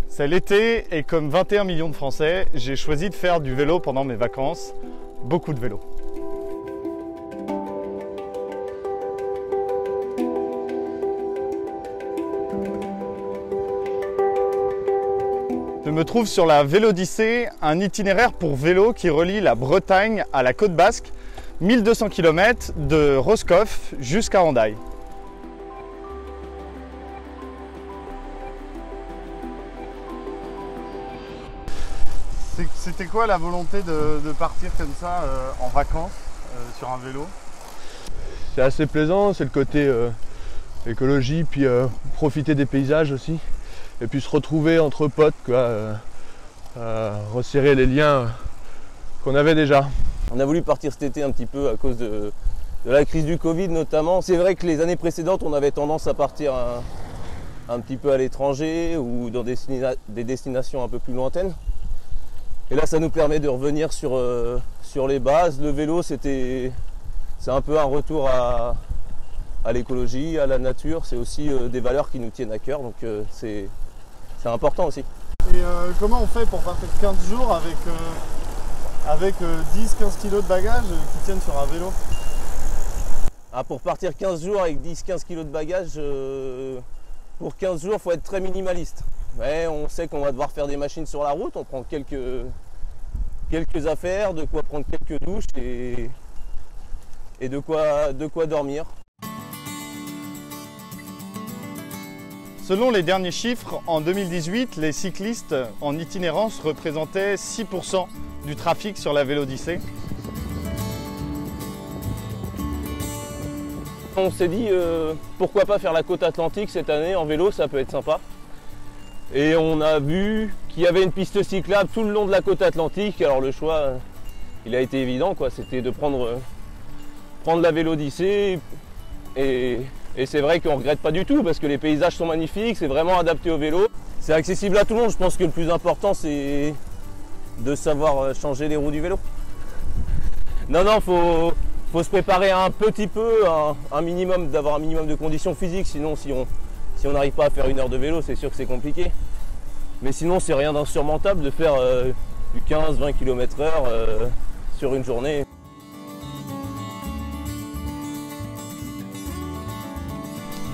C'est l'été et comme 21 millions de Français, j'ai choisi de faire du vélo pendant mes vacances. Beaucoup de vélo. Je me trouve sur la Vélodyssée, un itinéraire pour vélo qui relie la Bretagne à la côte basque, 1200 km de Roscoff jusqu'à Hendaye. C'était quoi la volonté de partir comme ça en vacances sur un vélo? C'est assez plaisant, c'est le côté écologie, puis profiter des paysages aussi. Et puis se retrouver entre potes, quoi, resserrer les liens qu'on avait déjà. On a voulu partir cet été un petit peu à cause de la crise du Covid notamment. C'est vrai que les années précédentes, on avait tendance à partir un petit peu à l'étranger ou dans des destinations un peu plus lointaines. Et là, ça nous permet de revenir sur les bases. Le vélo, c'est un peu un retour à l'écologie, à la nature. C'est aussi des valeurs qui nous tiennent à cœur, donc c'est important aussi. Et comment on fait pour partir 15 jours avec 10-15 kg de bagages qui tiennent sur un vélo? Pour partir 15 jours avec 10-15 kg de bagages, pour 15 jours, il faut être très minimaliste. Ouais, on sait qu'on va devoir faire des machines sur la route, on prend quelques affaires, de quoi prendre quelques douches et de quoi dormir. Selon les derniers chiffres, en 2018, les cyclistes en itinérance représentaient 6% du trafic sur la Vélodyssée. On s'est dit pourquoi pas faire la côte atlantique cette année en vélo, ça peut être sympa. Et on a vu qu'il y avait une piste cyclable tout le long de la côte atlantique. Alors le choix, il a été évident, quoi. C'était de prendre la Vélodyssée. Et c'est vrai qu'on ne regrette pas du tout parce que les paysages sont magnifiques, c'est vraiment adapté au vélo. C'est accessible à tout le monde. Je pense que le plus important, c'est de savoir changer les roues du vélo. Non, faut se préparer un petit peu, d'avoir un minimum de conditions physiques. Sinon, si on n'arrive pas à faire 1 heure de vélo, c'est sûr que c'est compliqué. Mais sinon, c'est rien d'insurmontable de faire du 15-20 km/h sur une journée.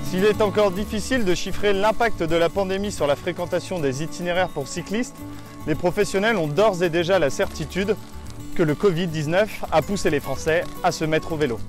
S'il est encore difficile de chiffrer l'impact de la pandémie sur la fréquentation des itinéraires pour cyclistes, les professionnels ont d'ores et déjà la certitude que le Covid-19 a poussé les Français à se mettre au vélo.